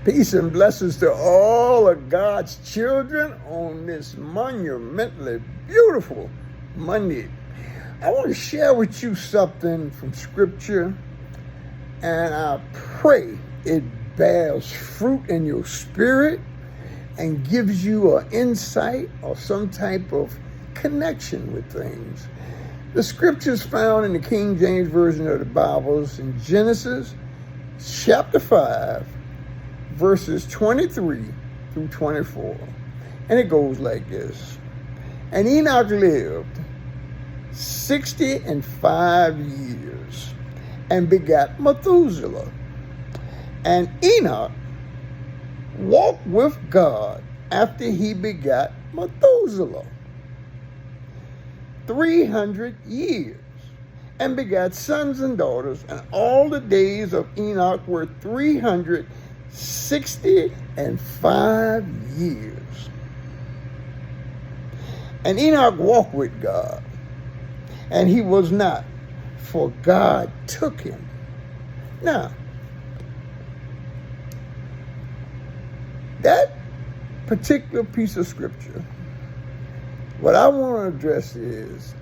Peace and blessings to all of God's children on this monumentally beautiful Monday. I want to share with you something from Scripture, and I pray it bears fruit in your spirit and gives you an insight or some type of connection with things. The Scriptures found in the King James Version of the Bibles in Genesis chapter 5, verses 23 through 24. And it goes like this. And Enoch lived 65 years and begat Methuselah. And Enoch walked with God after he begat Methuselah 300 years and begat sons and daughters. And all the days of Enoch were 365 years. And Enoch walked with God, and he was not, for God took him. Now, that particular piece of scripture, what I want to address is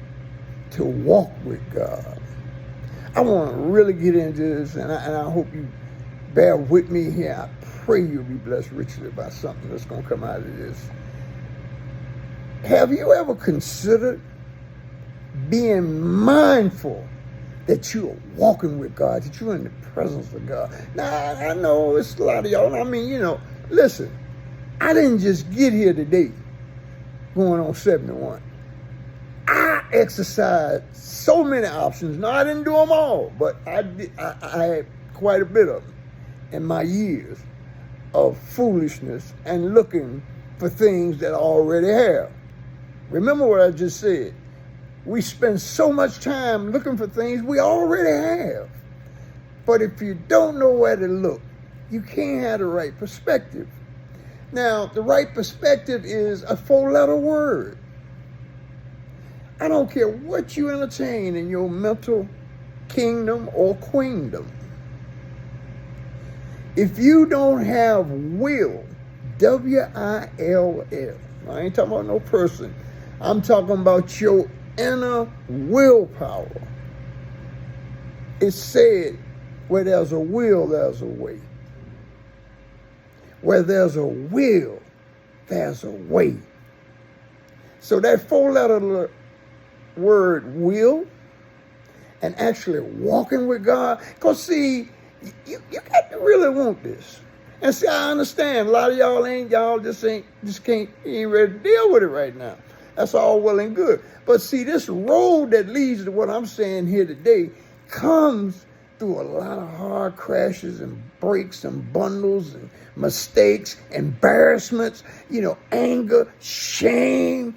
to walk with God. I want to really get into this, and I hope you bear with me here. I pray you'll be blessed richly by something that's going to come out of this. Have you ever considered being mindful that you are walking with God, that you're in the presence of God? Now, I know it's a lot of y'all. I mean, listen, I didn't just get here today going on 71. I exercised so many options. No, I didn't do them all, but I had quite a bit of them in my years of foolishness and looking for things that I already have. Remember what I just said. We spend so much time looking for things we already have. But if you don't know where to look, you can't have the right perspective. Now, the right perspective is a 4-letter word. I don't care what you entertain in your mental kingdom or queendom. If you don't have will, W-I-L-L, I ain't talking about no person. I'm talking about your inner willpower. It's said, where there's a will, there's a way. Where there's a will, there's a way. So that 4-letter word, will, and actually walking with God, because see, you got to really want this. And see, I understand a lot of y'all ain't ready to deal with it right now. That's all well and good. But see, this road that leads to what I'm saying here today comes through a lot of hard crashes and breaks and bundles and mistakes, embarrassments, anger, shame,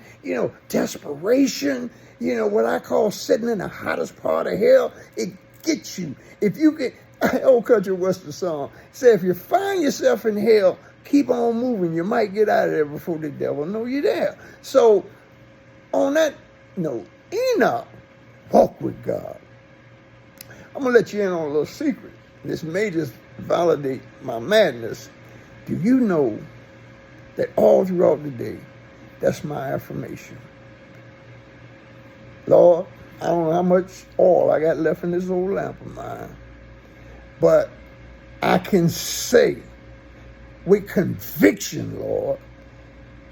desperation, what I call sitting in the hottest part of hell. It gets you. If you get, old country western song, say if you find yourself in hell, keep on moving. You might get out of there before the devil know you're there. So on that note, Enoch walked with God. I'm going to let you in on a little secret. This may just validate my madness. Do you know that all throughout the day, that's my affirmation? Lord, I don't know how much oil I got left in this old lamp of mine, but I can say with conviction, Lord,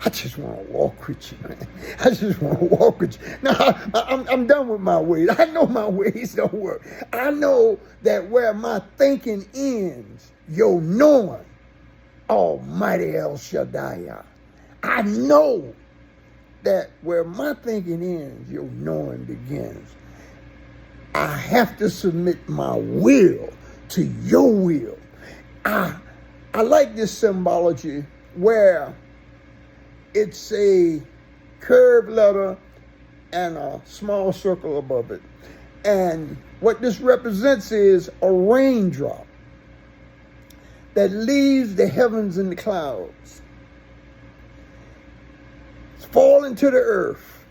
I just want to walk with you, man. I just want to walk with you. Now, I'm done with my ways. I know my ways don't work. I know that where my thinking ends, your knowing, Almighty El Shaddai. I know that where my thinking ends, your knowing begins. I have to submit my will to your will. I like this symbology where it's a curved letter and a small circle above it. And what this represents is a raindrop that leaves the heavens and the clouds, falling to the earth.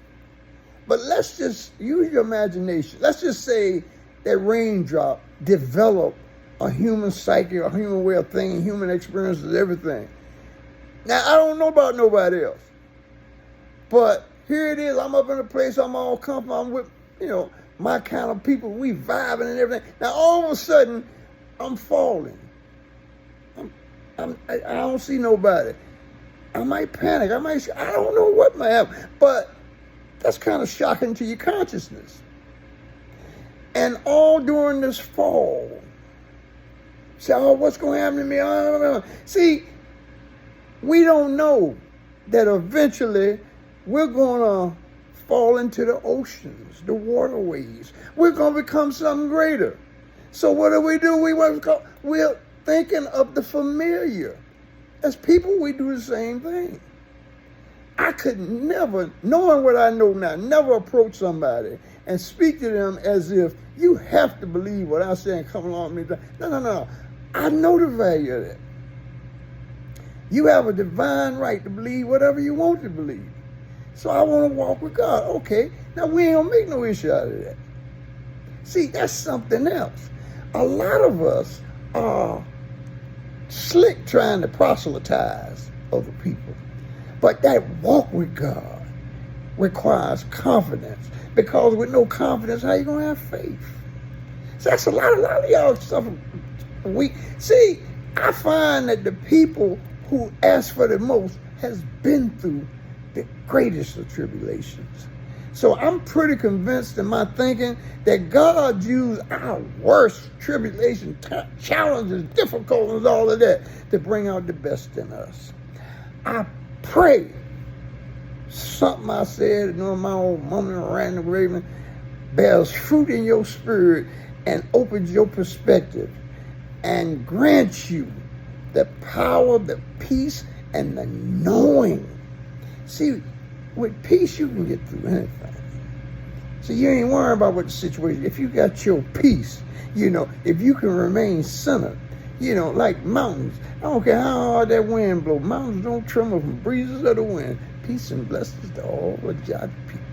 But let's just use your imagination. Let's just say that raindrop developed a human psyche, a human way of thinking, human experiences, everything. Now, I don't know about nobody else. But here it is. I'm up in a place. I'm all comfortable. I'm with, my kind of people. We vibing and everything. Now, all of a sudden, I'm falling. I don't see nobody. I might panic. I don't know what might happen. But that's kind of shocking to your consciousness. And all during this fall, say, oh, what's going to happen to me? Oh. See, we don't know that eventually we're going to fall into the oceans, the waterways. We're going to become something greater. So what do? We're thinking of the familiar. As people, we do the same thing. I could never, knowing what I know now, never approach somebody and speak to them as if you have to believe what I say and come along with me. No. I know the value of that. You have a divine right to believe whatever you want to believe. So I want to walk with God. Okay, now we ain't going to make no issue out of that. See, that's something else. A lot of us are slick trying to proselytize other people. But that walk with God requires confidence. Because with no confidence, how you going to have faith? So that's a lot of y'all stuff. See, I find that the people who ask for the most has been through the greatest of tribulations. So I'm pretty convinced in my thinking that God used our worst tribulation, challenges, difficulties, all of that to bring out the best in us. I pray something I said, my old mama ran the raven, bears fruit in your spirit and opens your perspective and grants you the power, the peace, and the knowing. See, with peace, you can get through anything. So you ain't worrying about what the situation is. If you got your peace, if you can remain centered, like mountains. I don't care how hard that wind blows. Mountains don't tremble from breezes of the wind. Peace and blessings to all of God's people.